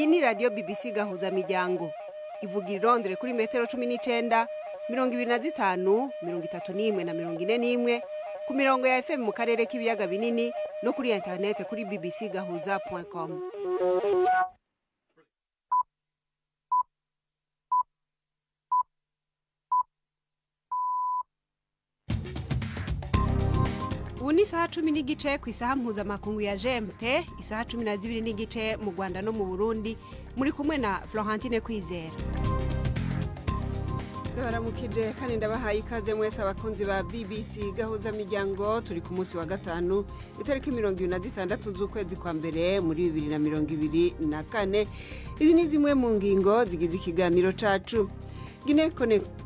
ni radio BBC gahuza miryango ivuga irondere kuri metero 19 25 31 na 41 ku mirongo ya FM mu karere k'ibiyaga binini no kuri internet kuri bbcgahuza.com. Uni saha 10 n'igice ku isaha mpuzamakungu ya GMT, isaha 12 n'igice mu Rwanda no mu Burundi, muri kumwe na Florentine Kwizera. Baramukije kandi ndabahaye ikaze mwese abakunzi ba BBC gahuza miryango. Turi ku munsi wa gatanu itariki 26 z'ukwezi kwa mbere muri 2024. Izi ni zimwe mu ngingo zigize ikiganiro cacu. Guinea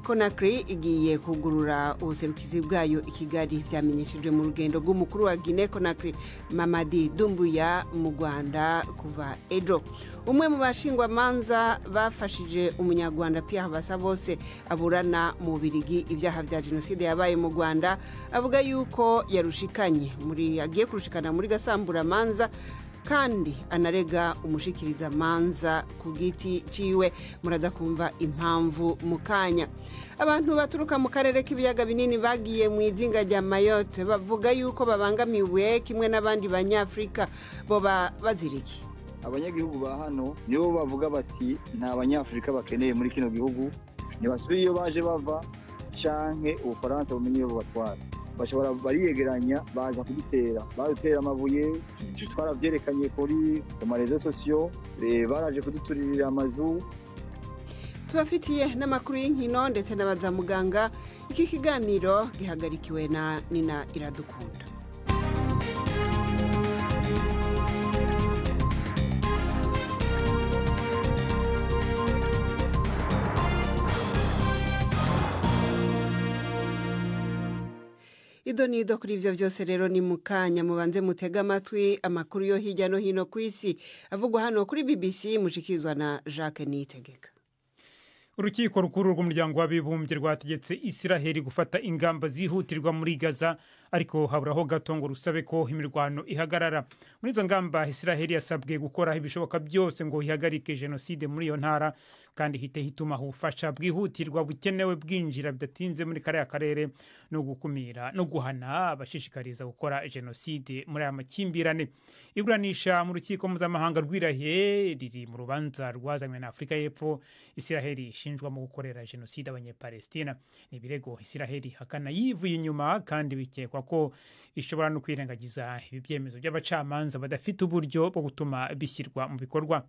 Conakry igiye kugurura ubuserukizi bwayo ikigali vyamenyeshejwe mu rugendo rw'umukuru wa Guinea Conakry Mamadi Doumbouya mu Rwanda kuva ejo. Umwe mu bashingwa manza bafashije umunyarwanda Pierre Basabose aburana mu Birigi ivyaha vya genocide yabaye mu Rwanda avuga yuko yarushikanye agiye kurushikana muri gasambura manza kandi anarega umushikiriza manza ku giti ciwe. Muraza kumva impamvu mukanya. Abantu baturuka mu karere k'ibiyaga binini bagiye mu izinga rya Mayotte bavuga yuko babangamiwe kimwe n'abandi banyafrika. Boba baziriki abanyagihugu ba hano nibo bavuga bati nta banyafrika bakeneye muri kino gihugu, ntibasubire iyo baje bava canke Ubufaransa bumenye iyo batwara. Bashobora bariyegeranya baza kudutera, badutera amabuye, twaravyerekanye kuri amarezo sosiyo, baraje kuduturirira amazu. Tubafitiye n'amakuru y'inkino ndetse n'abaza muganga. Iki kiganiro gihagarikiwe na Nina Iradukunda. Idonido kuri ivyo vyose rero ni mukanya, mubanze mutega amatwi amakuru yo hirya no hino ku isi avugwa hano kuri BBC mushikizwa na Jacques Niyitegeka. Urukiko rukuru rw'umuryango w'abibumbye rwategetse Israel gufata ingamba zihutirwa muri Gaza, ariko haburaho gato ngo rusabe ko imirwano ihagarara. Muri izo ngamba Israel yasabwe gukora ibishoboka byose ngo ihagarike genocide muri iyo ntara, kandi hituma ubufasha bwihutirwa bukenewe bwinjira bidatinze muri kariya karere no gukumira no guhana abashishikariza gukora genocide muri aya makimbirane. Iburanisha mu rukiko mpuzamahanga rw'Irahe riri mu rubanza rwazanywe na Afrika y'Epfo. Israel ishinjwa mu gukorera genocide abanyepalestina. Ni ibirego Israel hakana yivuye inyuma, kandi bikekwa ko ishobora no kwirengagiza ibi byemezo by'abacamanza badafite uburyo bwo gutuma bishyirwa mu bikorwa.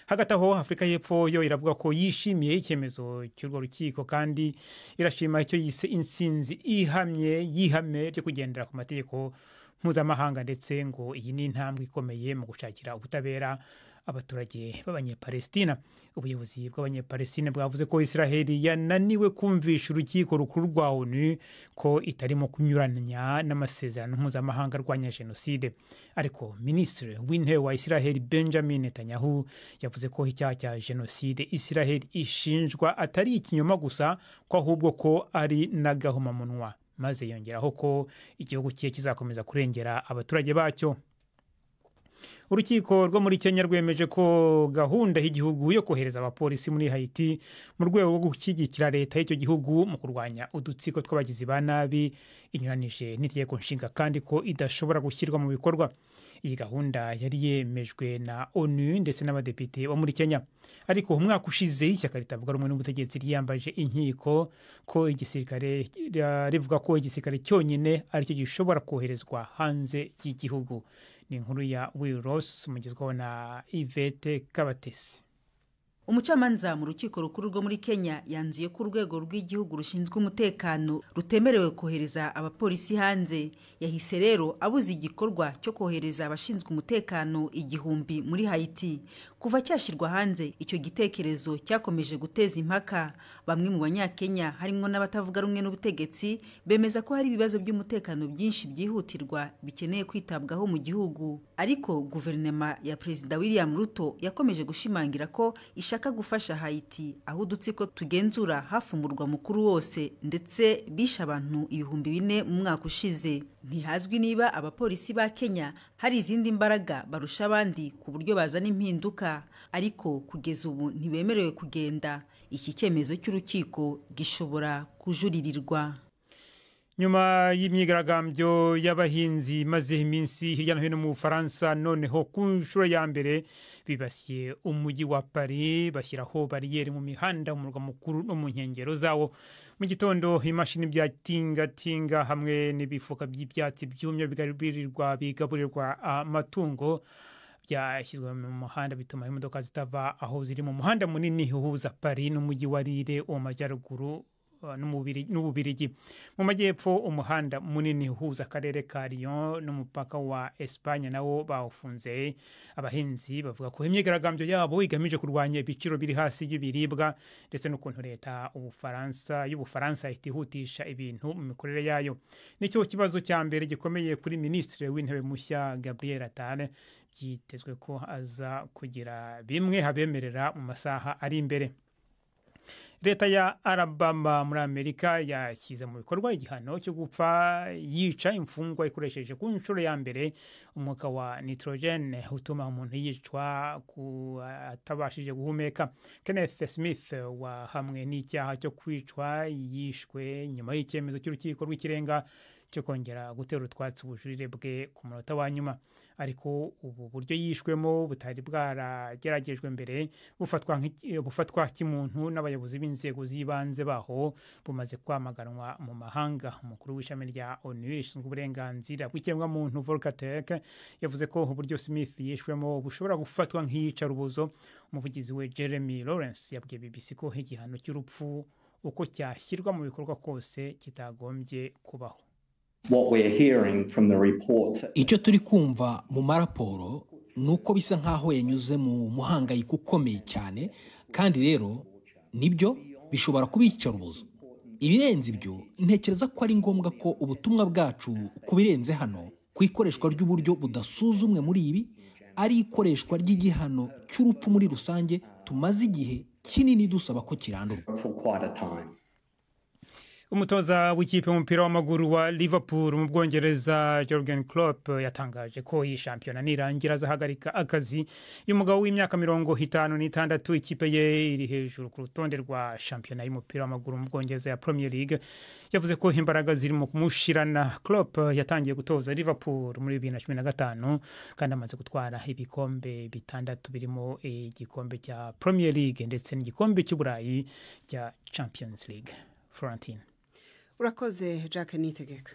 Hagati aho Afrika y'Epfo yo iravuga ko yishimiye icyemezo cy'urwo rukiko, kandi irashima icyo yise insinzi yihame ryo kugendera ku mategeko mpuzamahanga, ndetse ngo iyi ni intambwe ikomeye mu gushakira ubutabera abaturage b'abanyepalestina. Ubuyobozi bw'abanyepalestina bwavuze ko Israel yananiwe kumvisha urukiko rukuru rwa ONU ko itarimo kunyuranya n'amasezerano mpuzamahanga arwanya genocide. Ariko Minisitiri w'Intebe wa Israel Benjamin Netanyahu yavuze ko icyaha cya genocide Israel ishinjwa atari ikinyoma gusa, ko ahubwo ko ari n'agahomamunwa, maze yongeraho ko igihugu cye kizakomeza kurengera abaturage bacyo. Urukiko rwo muri Kenya rwemeje ko gahunda y'igihugu yo kohereza abapolisi muri Haiti mu rwego rwo gushyigikira leta y'icyo gihugu mu kurwanya udutsiko tw'abagizi ba nabi inyuranije n'itegeko nshinga, kandi ko idashobora gushyirwa mu bikorwa. Iyi gahunda yari yemejwe na ONU ndetse n'abadepite bo muri Kenya, ariko umwaka ushize ishyaka ritavuga rumwe n'ubutegetsi ryiyambaje inkiko ko igisirikare rivuga ko igisirikare cyonyine aricyo gishobora koherezwa hanze y'igihugu. Ni inkuru ya Will Ross mugezwaho na Yvette Kabatesi. Umucamanza mu rukiko rukuru rwo muri Kenya yanzuye ko urwego rw'igihugu rushinzwe umutekano rutemerewe kohereza abapolisi hanze. Yahise rero abuza igikorwa cyo kohereza abashinzwe umutekano 1000 muri Haiti. Kuva cyashirwa hanze, icyo gitekerezo cyakomeje guteza impaka. Bamwe mu banyakenya harimo n'abatavuga rumwe n'ubutegetsi bemeza ko hari ibibazo by'umutekano byinshi byihutirwa bikeneye kwitabwaho mu gihugu. ariko guverinoma ya Perezida William Ruto yakomeje gushimangira ko ishaka gufasha Haiti, aho udutsiko tugenzura hafi umurwa mukuru wose ndetse bishe abantu 4,000 mu mwaka ushize. Ntihazwi niba abapolisi ba Kenya hari izindi mbaraga barusha abandi ku buryo bazana impinduka, ariko kugeza ubu ntibemerewe kugenda. Iki cyemezo cy'urukiko gishobora kujuririrwa. Nyuma y'imyigaragambyo y'abahinzi maze iminsi hirya no hino mu Bufaransa, noneho ku nshuro ya mbere bibasiye umujyi wa Paris, bashyiraho bariyeri mu mihanda, mu murwa mukuru no mu nkengero zawo. Mu gitondo imashini bya tingatinga hamwe n'ibifuka by'ibyatsi byumye bigaburirwa amatungo byashyizwe mu muhanda, bituma imodoka zitava aho ziri mu muhanda munini uhuza Paris n'umujyi wa Lille wo majyaruguru n'Ububirigi. Mu majyepfo umuhanda munini uhuza akarere ka Lyon n'umupaka wa Espagne nawo bawufunze. Abahinzi bavuga ko imyigaragambyo yabo igamije kurwanya ibiciro biri hasi y'ibiribwa ndetse n'ukuntu leta y'Ubufaransa itihutisha ibintu mu mikorere yayo. Nicyo kibazo cya mbere gikomeye kuri Minisitiri w'Intebe mushya Gabriel Attal, byitezwe ko aza kugira bimwe habemerera mu masaha ari imbere. Leta ya Alabama muri Amerika yashyize mu bikorwa igihano cyo gupfa yica imfungwa ikoresheje ku nshuro ya mbere umwuka wa nitrogene utuma umuntu yicwa atabashije guhumeka. Kenneth Smith wahamwe n'icyaha cyo kwicwa yishwe nyuma y'icyemezo cy'urukiko rw'ikirenga cyo kongera gutera utwatsi ubujurire bwe ku munota wa nyuma, ariko ubu buryo yishwemo butari bwarageragejwe mbere bufatwa kimuntu n'abayobozi b'inzego z'ibanze baho bumaze kwamaganwa mu mahanga. Umukuru w'ishami rya ONU rishinzwe uburenganzira bw'ikiremwamuntu Volker Turk yavuze ko uburyo Smith yishwemo bushobora gufatwa nk'iyicarubozo. Umuvugizi we Jeremy Lawrence yabwiye BBC ko igihano cy'urupfu uko cyashyirwa mu bikorwa kose kitagombye kubaho. Icyo turi kumva mu maraporo nuko bisa nkaho yanyuze mu muhangayiko ukomeye cyane, kandi rero nibyo bishobora kubica urubozo. Ibirenze ibyo, ntekereza ko ari ngombwa ko ubutumwa bwacu kubirenze hano ku ikoreshwa ry'uburyo budasuzumwe muri ibi ari ikoreshwa ry'igihano cy'urupfu muri rusange tumaze igihe kinini dusaba ko kirandurwa. Umutoza w'ikipe y'umupira w'amaguru wa Liverpool mu Bwongereza Jurgen Klopp yatangaje ko iyi shampiyona nirangira azahagarika akazi. Uyu mugabo w'imyaka 56 ikipe ye iri hejuru ku rutonde rwa shampiyona y'umupira w'amaguru mu Bwongereza ya Premier League. Yavuze ko imbaraga zirimo kumushirana. Klopp yatangiye gutoza Liverpool muri 2015 kandi amaze gutwara ibikombe 6 birimo igikombe cya Premier League ndetse n'igikombe cy'Uburayi cya Champions League. Florentine. Urakoze Jacques Nitegeka.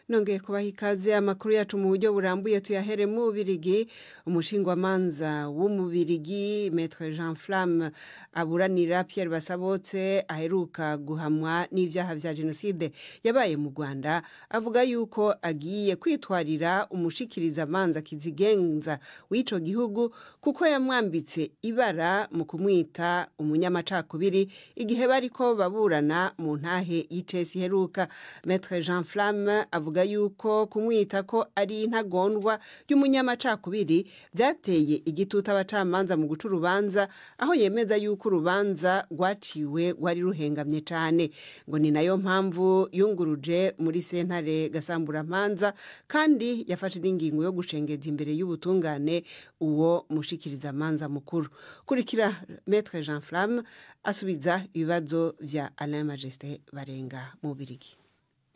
Nongeye kubaha ikaze. Amakuru yacu mu buryo burambuye tuyahere mu Bubiligi. Umushingwamanza w'Umubirigi Maître Jean Flamme aburanira Pierre Basabotse aheruka guhamwa n'ibyaha bya jenoside yabaye mu Rwanda, avuga yuko agiye kwitwarira umushikiriza manza kizigenza w'ico gihugu kuko yamwambitse ibara mu kumwita umunyamacakubiri igihe bariko baburana mu ntahe y'icesi heruka. Maître Jean Flamme avuga yuko kumwita ko ari intagondwa y'umunyamacakubiri byateye igitutu abacamanza mu guca urubanza, aho yemeza yuko urubanza rwaciwe rwari ruhengamye cyane, ngo ni nayo mpamvu yunguruje muri sentare gasamburamanza kandi yafashe n'ingingo yo gushengeza imbere y'ubutungane uwo mushikiriza manza mukuru. Kurikira Maître Jean Flamme asubiza ibibazo vya Alain Majesté Barenga mu Bubiligi.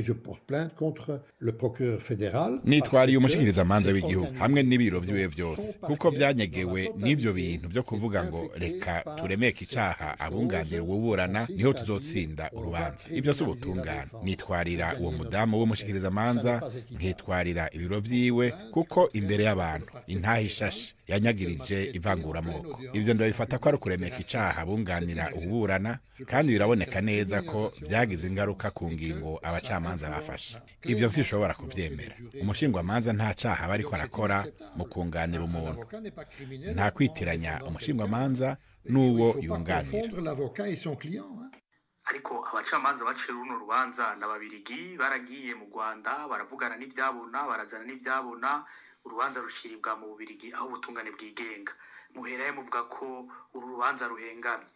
Je porte plainte contre le procureur fédéral. Nitwariye umushikiriza manza w'igihugu hamwe n'ibiro by'iwe byose kuko byanyegewe n'ivyo bintu byo kuvuga ngo reka turemeke icaha abunganira ububurana niho tuzotsinda urubanza. Ibyo si ubutungane. Nitwarira uwo mudamu w'umushikiriza manza, nkitwarira ibiro by'iwe kuko imbere y'abantu intahe ishashe yanyagirije ivanguramoko. Ivyo ndabifata ko ari kuremeka icaha abunganira ububurana, kandi biraboneka neza ko byagize ingaruka ku ngingo abacamanza bafashe. Ivyo sinshobora kuvyemera. Umushingwamanza nta caha bariko arakora mu kunganira umuntu. Nta kwitiranya umushingwamanza n'uwo yunganira. ariko abacamanza bacira runo rubanza n'ababirigi baragiye mu Rwanda baravugana n'ivyabona barazana n'ivyabona urubanza rushiribwa mu Bubirigi aho ubutungane bwigenga muheraye muvuga ko uru rubanza ruhengamye.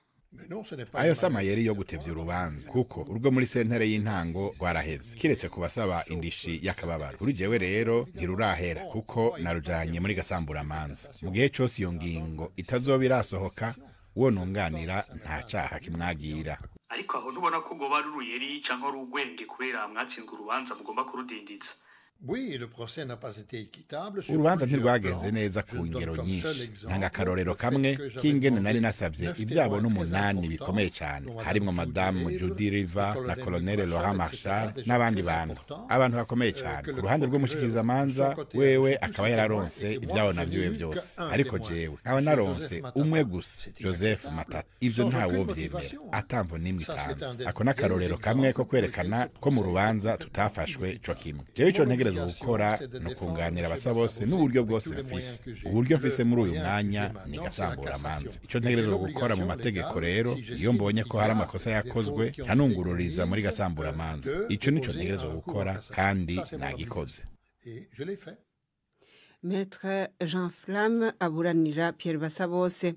ayo si amayeri yo gutevya urubanza kuko urwo muri sentere y'intango rwaraheze kiretse kubasaba indishi y'akababaro kuri jewe rero ntirurahera kuko narujanye muri gasamburamanza mu gihe cose iyo ngingo itazoba irasohoka uwo nunganira nta caha kimwagira. Ariko aho ntubona ko goba ari uruyeri canke ari urwenge kubera mwatsinzwe urubanza mugomba kurudindiza? urubanza ntirwagenze neza ku ngero nyinshi ntanga akarorero kamwe k'ingene nari nasabye ibyabo n'umunani bikomeye cyane harimwo madamu Judy Riva na Colonel Laurent Marshal n'abandi abantu bakomeye cyane ku ruhande rw'umushikirizamanza wewe akaba yararonse ibyabo navyiwe byose ariko jewe nkaba naronse umwe gusa Joseph Matata ivyo ntawo vyemera atamvo nimwe itanze ako n'akarorero kamwe ko kwerekana ko mu rubanza tutafashwe co kimwe jewe ico ntegerezwa gukora no kunganira abasa bose n'uburyo bwose mfise uburyo mfise muri uyu mwanya ni gasamburamanza ico ntegerezwa gukora mu mategeko rero iyo mbonye ko hari amakosa yakozwe ntanungururiza muri gasamburamanza ico nico ntegerezwa gukora kandi nagikoze. Maître Jean Flamme aburanira Pierre Basabose.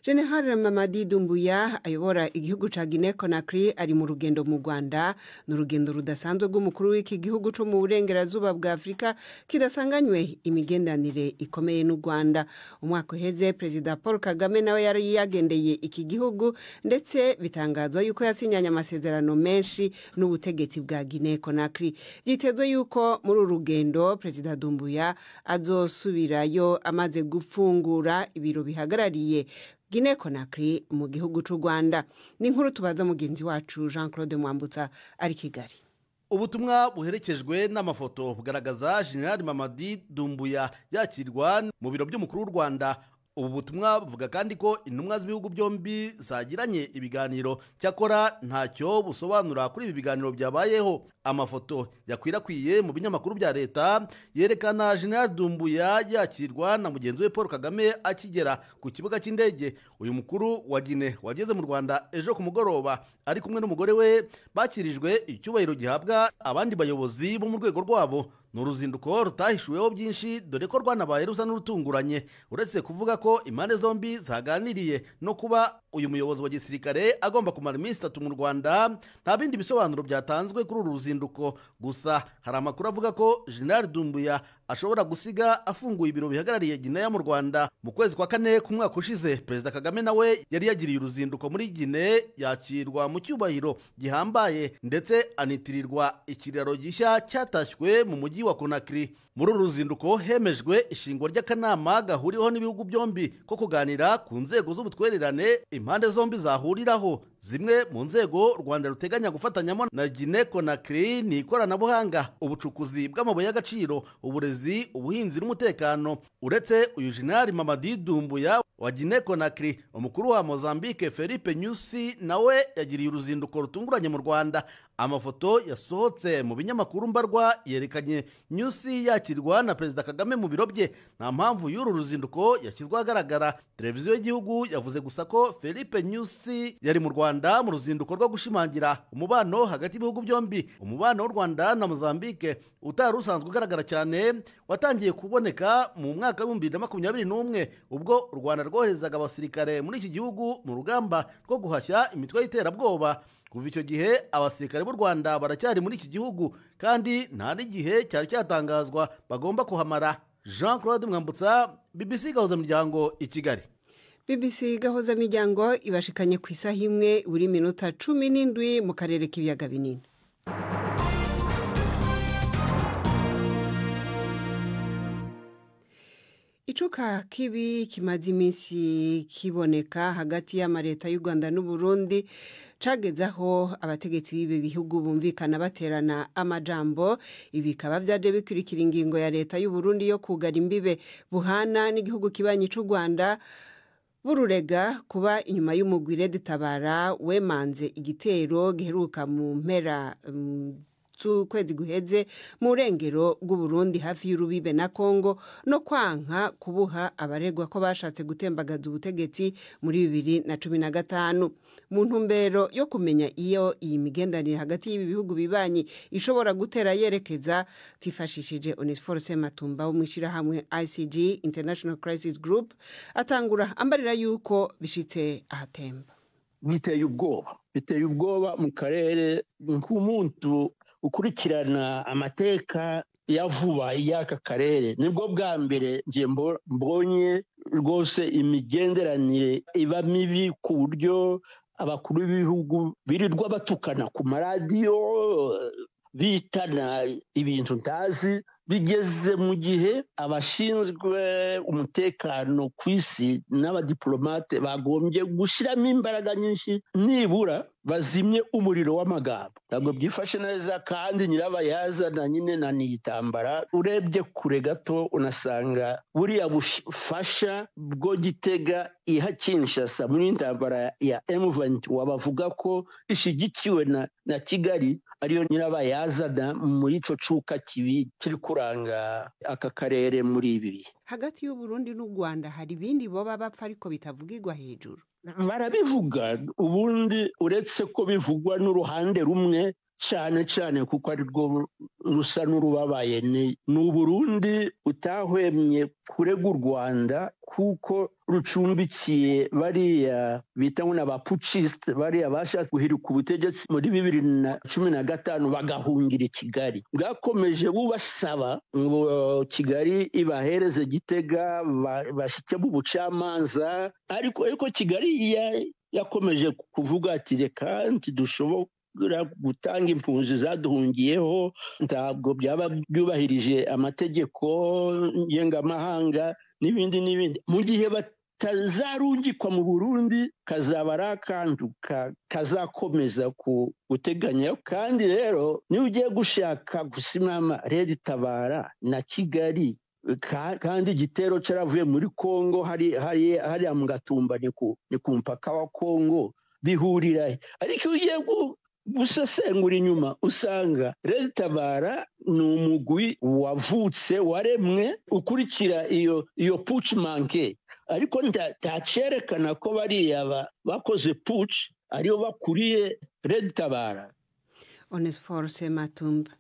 General Mamadi Doumbouya ayobora igihugu ca Guinea Conakry ari mu rugendo mu Rwanda n'urugendo rudasanzwe rw'umukuru w'iki gihugu cyo mu burengerazuba bwa Afrika kidasanganywe imigendanire ikomeye n'u Rwanda. Umwaka uheze President Paul Kagame nawe yari yagendeye iki gihugu ndetse bitangazwa yuko yasinyanye amasezerano menshi n'ubutegetsi bwa Guinea Conakry. Byitezwe yuko muri urugendo President Doumbouya azosubirayo amaze gufungura ibiro bihagarariye Guinea Conakry mu gihugu cy'u Rwanda. Ni inkuru tubaza mugenzi wacu Jean Claude Mwambutsa ari Kigali. Ubutumwa buherekejwe n'amafoto bugaragaza General Mamadi Doumbouya yakirwa mu biro by'umukuru w'u Rwanda. Ubu butumwa buvuga kandi ko intumwa z'ibihugu byombi zagiranye ibiganiro cyakora ntacyo busobanura kuri ibi biganiro byabayeho. Amafoto yakwirakwiye mu binyamakuru bya leta yerekana General Doumbouya yakirwa na mugenzi we Paul Kagame akigera ku kibuga cy'indege. Uyu mukuru wa Guinea wageze mu Rwanda ejo ku mugoroba ari kumwe n'umugore we bakirijwe icyubahiro gihabwa abandi bayobozi bo mu rwego rwabo. N'uruzinduko rutahishuweho byinshi dore ko rwanabaye rusa n'urutunguranye uretse kuvuga ko impande zombi zaganiriye no kuba uyu muyobozi wa gisirikare agomba kumara iminsi 3 mu Rwanda. Nta bindi bisobanuro byatanzwe kuri uru ruzinduko gusa hari amakuru avuga ko General Doumbouya ashobora gusiga afunguye ibiro bihagarariye Guinea mu Rwanda mu kwezi kwa 4 ku mwaka ushize. President Kagame nawe yari yagiriye uruzinduko muri Guinea yakirwa mu cyubahiro gihambaye ndetse anitirirwa ikiraro gishya cyatashywe mu mujyi wa Conakry. Muri uru ruzinduko hemejwe ishingwa ry'akanama gahuriweho n'ibihugu byombi ko kuganira ku nzego z'ubutwererane impande zombi zahuriraho. Zimwe mu nzego Rwanda ruteganya gufatanyamo na Guinea Conakry ni ikoranabuhanga, ubucukuzi bw'amabuye y'agaciro, uburezi, ubuhinzi n'umutekano. Uretse uyu General Mamadi Doumbouya wa Guinea Conakry, umukuru wa Mozambique Felipe Nyusi nawe yagiriye uruzinduko rutunguranye mu Rwanda. Amafoto yasohotse mu binyamakuru mbarwa yerekanye Nyusi yakirwa na President Kagame mu biro bye. Nta mpamvu y'uru ruzinduko yashyizwe ahagaragara. Televiziyo y'igihugu yavuze gusa ko Felipe Nyusi yari mu Rwanda mu ruzinduko rwo gushimangira umubano hagati y'ibihugu byombi. Umubano w'u Rwanda na Mozambique utari usanzwe ugaragara cyane watangiye kuboneka mu mwaka wa 2021 ubwo u Rwanda rwoherezaga abasirikare muri iki gihugu mu rugamba rwo guhashya imitwe y'iterabwoba. Kuva icyo gihe abasirikare b'u Rwanda baracyari muri iki gihugu kandi nta n'igihe cyari cyatangazwa bagomba kuhamara. Jean Claude Mwambutsa, BBC Gahuzamiryango i Kigali. BBC Gahuzamiryango ibashikanye ku isaha imwe buri minota 17 mu karere k'ibiyaga binini. Icuka kibi kimaze iminsi kiboneka hagati y'amareta y'u Rwanda n'u Burundi cagezaho abategetsi b'ibi bihugu bumvikana baterana amajambo. Ibi bikaba byaje bikurikira ingingo ya leta y'u Burundi yo kugara imbibe buhana n'igihugu kibanyi cy'u Rwanda bururega kuba inyuma y'umugwire Tabara wemanze igitero giheruka mu mpera kwezi guheze mu rengero rw'u Burundi hafi y'urubibe na Kongo no kwanka kubuha abaregwa ko bashatse gutembagaza ubutegetsi muri 2015. mu ntumbero yo kumenya iyo iyi migenderanire hagati y'ibi bihugu bibanyi ishobora gutera yerekeza tifashishije Onesphore Sematumba wo mwishirahamwe ICG International Crisis Group atangura ambarira yuko bishitse ahatemba. Biteye ubwoba mu karere nk'umuntu ukurikirana amateka ya vuba y'aka karere nibwo bwa mbere nje mbonye rwose imigenderanire iba mibi ku buryo abakuru b'ibihugu birirwa batukana ku maradiyo bitana ibintu ntazi bigeze mu gihe abashinzwe umutekano ku isi n'abadiplomate bagombye gushyiramo imbaraga nyinshi nibura bazimye umuriro w'amagambo. Ntabwo byifashe neza kandi nyirabayazana nyine na niyitambara urebye kure gato unasanga buriya bufasha bwo Gitega iha Kinshasa muri intambara ya M23 wabavuga ko ishigikiwe na Kigali ariyo nyirabayazana muri ico cuka kibi kiri kuranga aka karere muri ibi. Hagati y'u Burundi n'u Rwanda hari ibindi boba bapfa ariko bitavugirwa hejuru. Barabivuga ubundi uretse ko bivugwa n'uruhande rumwe cyane kuko ari rwo rusa n'urubabaye ni Burundi utahwemye kurega u Rwanda kuko rucumbikiye bariya bita ngo n'abapuciste bariya bashatse guhirika ubutegetsi muri 2015 bagahungira i Kigali. Bwakomeje bubasaba ngo Kigali ibahereze Gitega bashike mu bucamanza ariko Kigali yakomeje kuvuga ati reka ntidushoboka gutanga impunzi zaduhungiyeho ntabwo byaba byubahirije amategeko ngengamahanga n'ibindi mu gihe batazarungikwa mu Burundi kazaba ari akantu kazakomeza guteganya. Kandi rero niba ugiye gushaka gusimama Red Tabara na Kigali kandi igitero caravuye muri Kongo hariya mu Gatumba ni ku mpaka wa Kongo bihurira ariko ugiye gusesengura inyuma usanga Red Tabara ni umugwi wavutse waremwe ukurikira iyo putsch manqué ariko ntacerekana ko bariya bakoze putsch ariyo bakuriye Red Tabara. Onesphore Sematumba.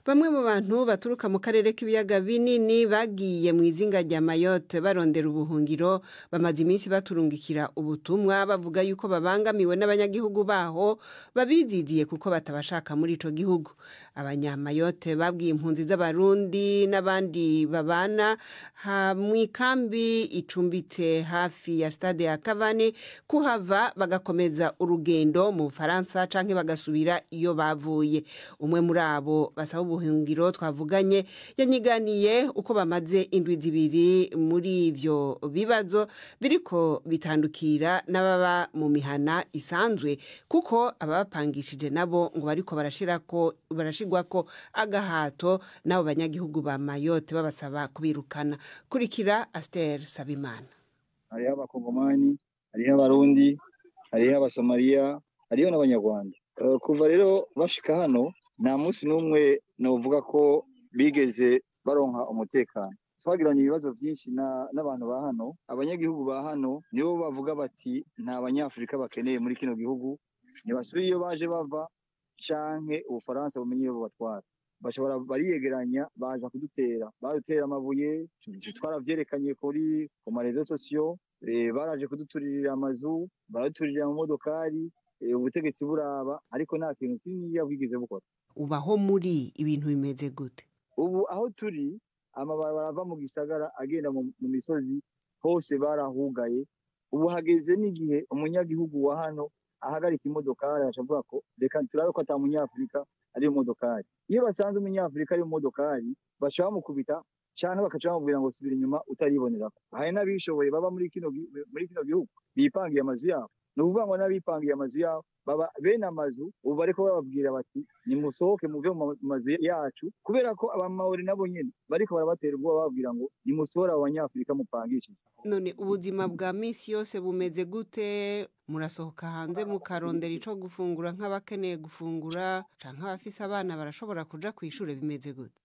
Bamwe mu bantu baturuka mu karere k'ibiyaga binini bagiye mu izinga rya Mayotte barondera ubuhungiro bamaze iminsi baturungikira ubutumwa bavuga yuko babangamiwe n'abanyagihugu baho babiziziye kuko batabashaka muri ico gihugu. Abanyamayotte babwiye impunzi z'abarundi n'abandi babana mu ikambi icumbitse hafi ya stade ya Kavani kuhava bagakomeza urugendo mu Faransa canke bagasubira iyo bavuye. Umwe muri abo basaba ubuhungiro twavuganye yanyiganiye uko bamaze indwi zibiri muri ivyo bibazo biriko bitandukira n'ababa mu mihana isanzwe kuko ababapangishije nabo ngo bariko barashigwako agahato n'abo banyagihugu ba Mayotte babasaba kubirukana. Kurikira Aster Sabimana. Hariho abakongomani, hariho abarundi, hariho abasomaliya, hariho n'abanyarwanda. Kuva rero bashika hano nta munsi n'umwe novuga ko bigeze baronka umutekano. Twagiranye ibibazo byinshi n'abantu ba hano. Abanyagihugu ba hano nibo bavuga bati nta banyafrika bakeneye muri kino gihugu, ntibasubire iyo baje bava canke Ubufaransa bumenye iyo batwara. Bashobora bariyegeranya baje kudutera, badutera amabuye, twaravyerekanye ku marezo sosiyo, baraje kuduturirira amazu, baraduturirira mu modokari, ubutegetsi buraba ariko nta kintu kinini bwigeze bukora. Ubaho muri ibintu bimeze gute? Ubu aho turi amabarabara ava mu gisagara agenda mu misozi hose barahugaye. Ubu hageze n'igihe umunyagihugu wa hano ahagarika imodokari ashavuga ko reka turabe ko atamunyafrika ari mu modokari. Iyo basanze umunyafrika ari mu modokari bashaka mukubita cyane bakaca bamubwira ngo subira inyuma utaribonera. Hari n'abishoboye baba muri kino gihugu bipangiye amazu yabo. Nuvuga ngo n'abipangiye amazu yabo baba bene amazu ubu bariko bababwira bati nimusohoke muve mu mazu yacu kubera ko abamahori nabo nyene bariko barabatera ubwoba bababwira ngo nimusohora abanyafrika mupangishije. None ubuzima bwa misi yose bumeze gute? Murasohoka hanze mukarondera ico gufungura nk'abakeneye gufungura canke abafise abana barashobora kuja kw'ishure bimeze gute?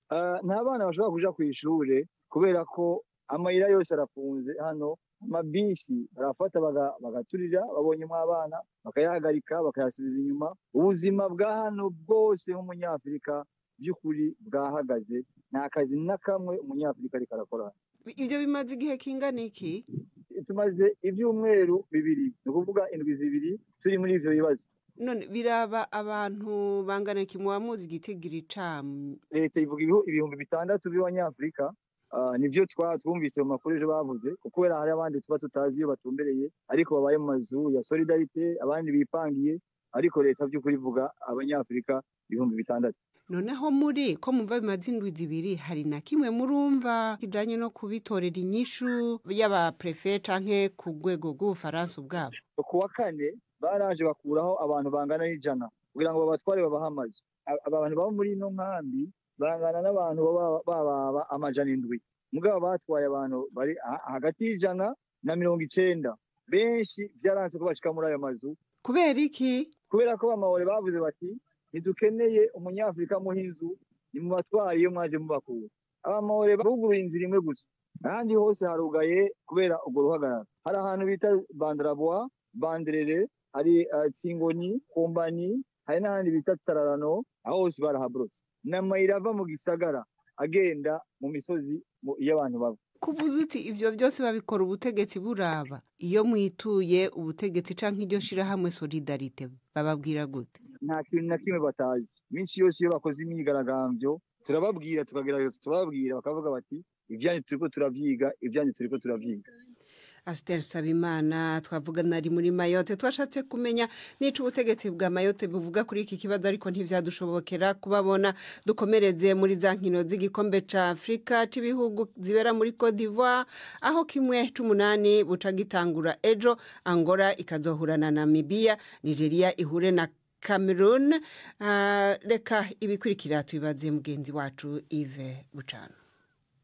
Nta bana bashobora kuja kw'ishure kubera ko amayira yose arafunze hano amabisi barafata bagaturira babonyemo abana bakayahagarika bakayasubiza inyuma. Ubuzima bwa hano bwose nk'umunyafurika by'ukuri bwahagaze, nta kazi na kamwe umunyafurika ariko arakora. Ibyo bimaze igihe kingana iki? Tumaze ibyumweru 2, ni ukuvuga indwi 2 turi muri ivyo bibazo. None biraba abantu bangana iki muba muzi igitigiri camu? Leta ivuga ibihumbi 6 by'abanyafurika. Nivyo twumvise mu makuru ejo bavuze, kuko hari abandi tuba tutazi iyo batumbereye ariko babaye mu mazu ya solidarite, abandi bipangiye, ariko leta by'ukuri ivuga abanyafurika 6,000. Noneho muri ko mumva bimaze indwi 2 hari na kimwe murumva kijanye no kubitorera inyishu y'aba prefet canke ku rwego rw'Ubufaransa ubwabo? Ku wa kane baraje bakuraho abantu bangana n'ijana kugira ngo babatware babaha amazu. Abantu baba muri ino nkambi bangana n'abantu baba amajana 7. Mugabo batwaye abantu bari hagati y'ijana na 90. Benshi byaranse ko bashika muri ayo mazu. Kubera iki? Kubera ko bamahore bavuze bati ntidukeneye umunyafurika muhinzu, ni mu batwari iyo mwaje mubakura. Abamahore buguruye inzira imwe gusa, ahandi hose harugaye kubera ubwo ruhagarara. Hari ahantu bita Bandrabois, Bandrere, hari Tsingoni, Kombani, hari n'ahandi bita Tararano, aho hose barahabrose. N'amayira ava mu gisagara agenda mu misozi y'abantu bava. Kuvuze uti ivyo byose babikora ubutegetsi buraba, iyo mwituye ubutegetsi canke iryo shirahamwe solidarite bababwira gute? Nta kintu na kimwe batazi. Iminsi yose iyo bakoze imyigaragambyo turababwira, tukagerageza tubabwira, bakavuga bati ivyanyu turiko turavyiga, ivyanyu turiko turavyiga. Aster Sabimana twavugana ari muri Mayotte, twashatse kumenya nico ubutegetsi bwa Mayotte buvuga kuri iki kibazo, ariko ntivyadushobokera kubabona. Dukomereze muri za nkino z'igikombe ca Afrika c'ibihugu zibera muri Côte d'Ivoire, aho kimwe c'8 buca gitangura ejo. Angola ikazohurana na Namibia, Nigeria ihure na Cameroon. Reka ibikurikira tubibaze mugenzi wacu Yves Bucana.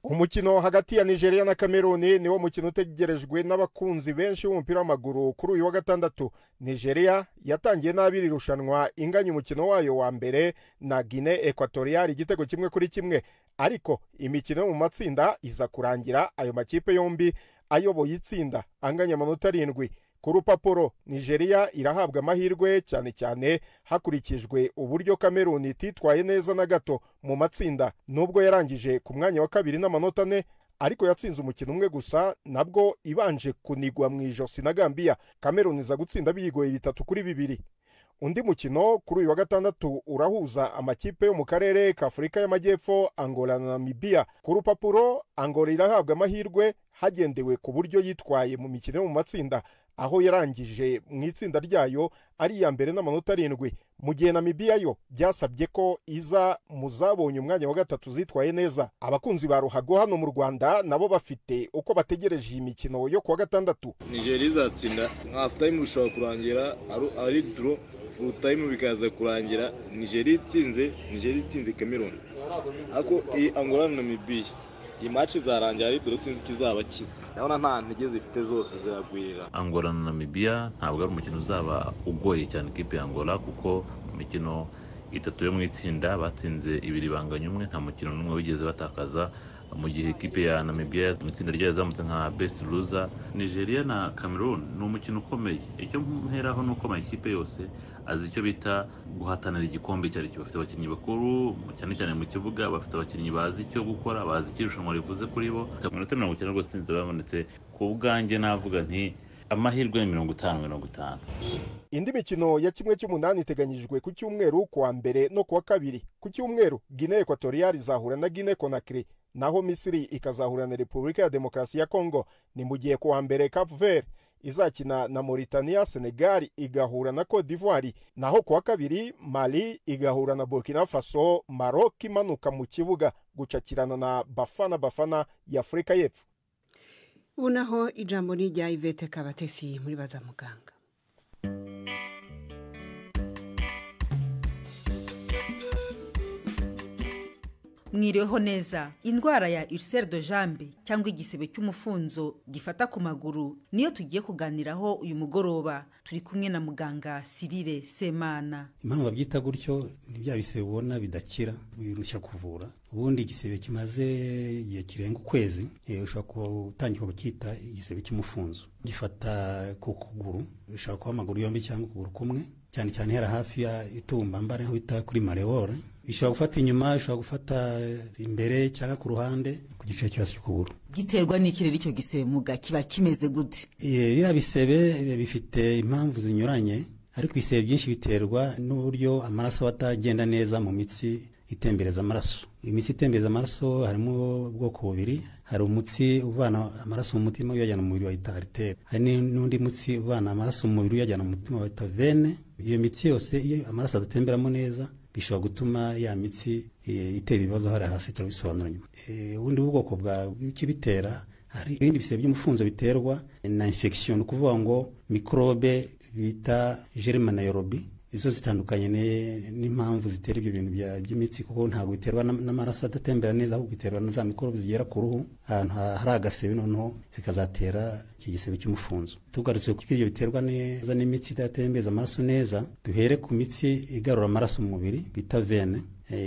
Umukino hagati ya Nigeria na Cameroon niwo mukino utegerejwe n'abakunzi benshi b'umupira w'amaguru kuri uyu wa gatandatu. Nigeria yatangiye nabi irushanwa inganya umukino wayo wa mbere na Guinea Equatorial igitego 1-1, ariko imikino mu matsinda iza kurangira ayo makipe yombi ayoboye itsinda anganya amanota 7. Ku rupapuro Nigeria irahabwa amahirwe cyane cyane hakurikijwe uburyo Cameroon ititwaye neza na gato mu matsinda, nubwo yarangije ku mwanya wa 2 n'amanota 4, ariko yatsinze umukino umwe gusa, nabwo ibanje kunigwa mu ijosi na Gambia. Cameroon iza gutsinda biyigoye 3-2. Undi mukino kuri uyu wa gatandatu urahuza amakipe yo mu karere ka Afurika y'Amajyepfo, Angola na Namibia. Ku rupapuro Angola irahabwa amahirwe hagendewe ku buryo yitwaye mu mikino yo mu matsinda, aho yarangije mu itsinda ryayo ari iya mbere n'amanota 7, mu gihe Namibia yo byasabye ko iza muzabonye umwanya wa 3 zitwaye neza. Abakunzi ba ruhago hano mu Rwanda nabo bafite uko bategereje imikino yo kuwa gatandatu. Nigeria izatsinda, half time ushobora kurangira ari draw, full time bikaza kurangira Nigeria itsinze Cameroon. Ako Angola na Namibia iyi match izarangira ari draw, sinzi kizaba kiza. Ndabona nta ntege zifite zose ziragwira. Angola na Namibia ntabwo ari umukino uzaba ugoye cyane ikipe ya Angola, kuko imikino 3 yo mu itsinda batsinze 2 banganya 1, nta mukino n'umwe wigeze batakaza, mu gihe ikipe ya Namibia mu itsinda ryayo zamutse nka best loser. Nigeria na Cameroon ni umukino ukomeye. Icyo mperaho nuko amakipe yose azi icyo bita guhatanira igikombe cyari bafite abakinnyi bakuru cyane cyane mu kibuga, bafite abakinnyi bazi icyo gukora, bazi ikirushanwa rivuze kuri bo. Amanota 90 rwose nzi babonetse. Ku bwanjye navuga nti amahirwe ni 50-50. Indi mikino ya kimwe c'8 iteganyijwe ku cyumweru kuwa mbere no kuwa kabiri. Ku cyumweru Guinea Equatorial izahura na Guinea Conakry, naho Misiri ikazahura na Repubulika ya Demokarasi ya Congo. Ni mu gihe kuwa mbere Cape Verde izakina na Mauritania, Senegal igahura na Côte d'Ivoire, naho kuwa kabiri Mali igahura na Burkina Faso, Maroc imanuka mu kibuga gucakirana na Bafana ya Afrika y'Epfo. Unaho ijambo ni rya Yvette Kabatesi muri baza muganga. Mwiriweho neza. Indwara ya ulcère de jambe cyangwa igisebe cy'umufunzo gifata ku maguru niyo tugiye kuganiraho uyu mugoroba. Turi kumwe na muganga Cyrille Semana. Impamvu babyita gutyo ni bya bisebe ubona bidakira birushya kuvura. ubundi igisebe kimaze igihe kirenga ukwezi ushobora gutangira kukita igisebe cy'umufunzo gifata ku kuguru bishobora kuba amaguru yombi cyangwa ukuguru kumwe cyane cyane hera hafi ya itumba mbare aho bita kuri mareore bishobora gufata inyuma bishobora gufata imbere cyangwa ku ruhande ku gice cyose cy'ukuguru. Giterwa n'ikirere icyo gisebe muga kiba kimeze gute? Biriya bisebe bifite impamvu zinyuranye ariko ibisebe byinshi biterwa n'uburyo amaraso atagenda neza mu mitsi itembereza amaraso. Imitsi itembereza amaraso harimo ubwoko bubiri, hari umutsi uvana amaraso mu mutima uyajyana mu mubiri wa artère, hari n'undi mutsi uvana amaraso mu mubiri uyajyana mu mutima wa veine. Iyo mitsi yose iyo amaraso adatemberamo neza bishobora gutuma ya mitsi itera ibibazo hari hasi turabisobanura nyuma. Ubundi bwoko bw'ikibitera hari ibindi bisebe by'umufunzo biterwa na infection, kuvuga ngo microbe bita German aerobi. Izo zitandukanye n'impamvu zitera ibyo bintu by'imitsi kuko ntabwo biterwa n'amaraso adatembera neza ahubwo biterwa na za mikorobe zigera ku ruhu ahantu hari agasebe noneho zikazatera iki gisebe cy'umufunzo. Tugarutse kuko ibyo biterwa neza n'imitsi idatembeza amaraso neza, duhere ku mitsi igarura amaraso mu mubiri bita veine.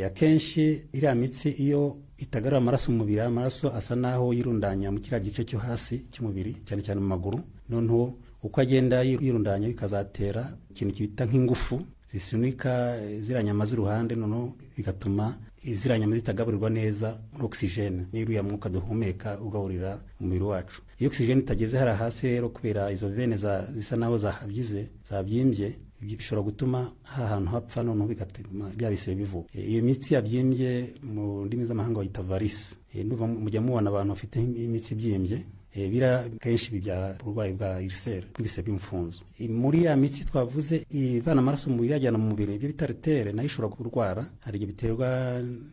Akenshi iriya mitsi iyo itagarura amaraso mu mubiri, amaraso asa naho yirundanya mu kiriya gice cyo hasi cy'umubiri cyane cyane mu maguru, noneho uko agenda yirundanya bikazatera ikintu kibita nk'ingufu zisunika ziranyama z'uruhande, noneho bigatuma iziranyama zitagaburirwa neza n'oxygene n'iriya mwuka duhumeka ugaburira umubiri wacu. Iyo oxygene itageze hari hasi rero kubera izo veine zisa naho zabyimbye bishobora gutuma ahantu hapfa, noneho bigatuma bya bisebe bivuka. Iyo mitsi yabyimbye mu ndimi z'amahanga bayita varice. Mujya mubona abantu bafite imitsi ibyimbye bira kenshi bibyara uburwayi bwa ulcère bw'ibisebe by'umufunzo. Muri ya mitsi twavuze ivana amaraso mu mubiri yajyana mu mubiri, ibyo bita artère, nayo ishobora kurwara. Hari igihe biterwa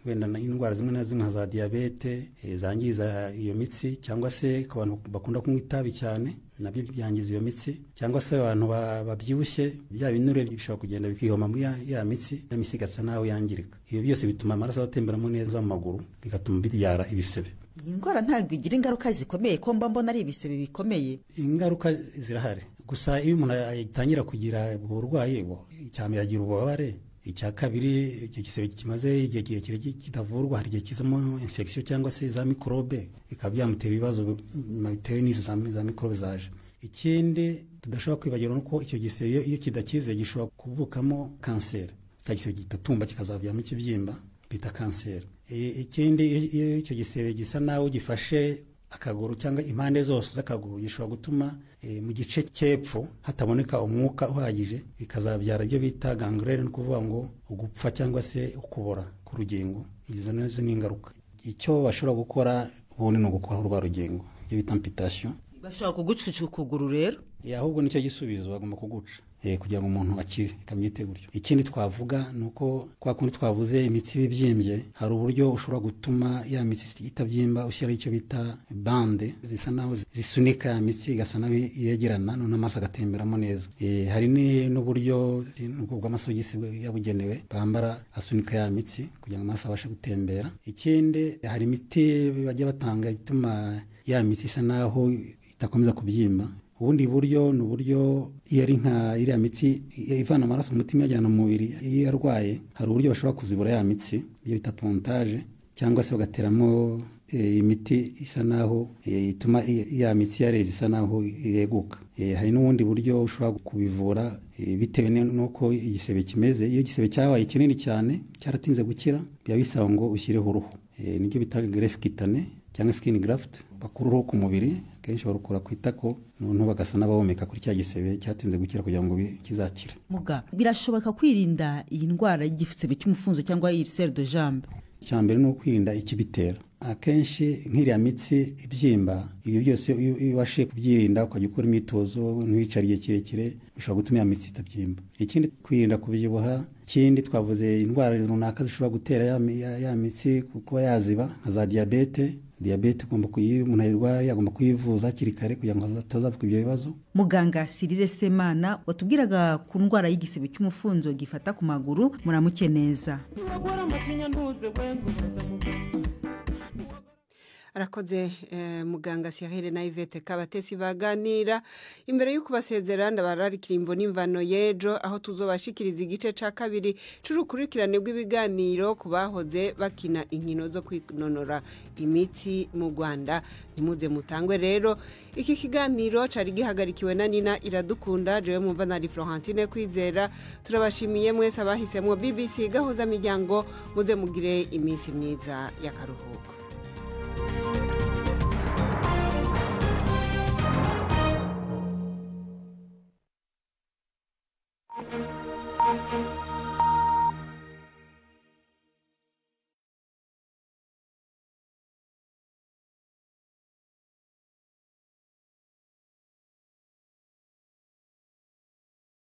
wenda n'indwara zimwe na zimwe nka za diabete zangiza iyo mitsi, cyangwa se ku bantu bakunda kunywa itabi cyane nabyo byangiza iyo mitsi, cyangwa se abantu babyibushye bya binure bishobora kugenda bikihoma muri ya mitsi, ya mitsi igasa naho yangirika. Iyo byose bituma amaraso atemberamo neza mu maguru, bigatuma bibyara ibisebe. Iyi ndwara ntabwo igira ingaruka zikomeye ko mbona ari ibisebe bikomeye? Ingaruka zirahari, gusa iyo umuntu atangira kugira uburwayi icyambere agira ububabare, icya kabiri icyo gisebe kimaze igihe kirekire kitavurwa hari igihe kizamo infection cyangwa se za microbe bikaba byamutera ibibazo bitewe n'izo za microbe zaje. Ikindi tudashobora kwibagirwa nuko icyo gisebe iyo kidakize gishobora kuvukamo kanseri, cya gisebe gitatumba kikazabyamo ikibyimba bita kanseri. Ikindi iyo icyo gisebe gisa naho gifashe akaguru cyangwa impande zose z'akaguru gishobora gutuma mu gice cy'epfo hataboneka umwuka uhagije, bikazabyara ibyo bita gangrene, no kuvuga ngo ugupfa cyangwa se ukubora ku rugingo. Izo nazo ni ingaruka. Icyo bashobora gukora ubundi ni ugukora urwa rugingo, ibyo bita amputation. Bashobora kuguca ukuguru rero? Ahubwo nicyo gisubizo, bagomba kuguca kugira ngo umuntu akire, ikamyite gutyo. Ikindi twavuga nuko kwa kundi twavuze imitsi bibyimbye, hari uburyo ushobora gutuma ya mitsi itabyimba ushyira icyo bita bande zisa naho zisunika ya mitsi igasa naho yegerana, none amaraso agatemberamo neza. Hari n'uburyo bw'amasogisi yabugenewe bambara asunika ya mitsi kugira ngo amaraso abashe gutembera. Ikindi hari imiti bajya batanga ituma ya mitsi isa naho itakomeza kubyimba. Ubundi buryo ni uburyo iyo ari nka iriya mitsi ivana amaraso mu mutima yajyana mu mubiri, iyo arwaye hari uburyo bashobora kuzibura ya mitsi, iyo bita pontage, cyangwa se bagateramo imiti isa naho ituma ya mitsi yareze isa naho ireguka. Hari n'ubundi buryo ushobora kubivura bitewe n'uko igisebe kimeze. Iyo igisebe cyabaye kinini cyane cyaratinze gukira, biba bisaba ngo ushyireho uruhu, nibyo bita greffe cutanée cyangwa skin graft. Bakura uruhu ku mubiri, kenshi barukura ku itako, noneho bagasa n'abahomeka kuri cya gisebe cyatinze gukira kugira ngo kizakire. Muga birashoboka kwirinda iyi ndwara y'igisebe cy'umufunzo cyangwa ulcère de jambe? Icyambere ni ukwirinda ikibitera. Akenshi nk'iriya mitsi ibyimba, ibyo byose iyo ubashije kubyirinda ukajya ukora imyitozo ntiwicare igihe kirekire, bishobora gutuma ya mitsi itabyimba. Ikindi kwirinda kubyibuha. Ikindi twavuze indwara runaka zishobora gutera ya mitsi kuba yaziba nka za diabete. Diabete umuntu ayirwaye agomba kuyivuza hakiri kare kugira ngo atazavuka ibyo bibazo. Muganga Cyrille Semana watubwiraga ku ndwara y'igisebe cy'umufunzo gifata ku maguru, muramuke neza. arakoze muganga Cyril na Yvette Kabatesi baganira imbere y'uko basezera ndabararikira imvo n'imvano y'ejo aho tuzobashikiriza igice ca kabiri c'urukurikirane rw'ibiganiro ku bahoze bakina inkino zo kwinonora imitsi mu Rwanda. Nimuze mutangwe rero iki kiganiro cari gihagarikiwe na Nina Iradukunda, jewe mumva na Florentine Kwizera. Turabashimiye mwese abahisemwo BBC gahuza miryango, muze mugire iminsi myiza y'akaruhuko. Thank you.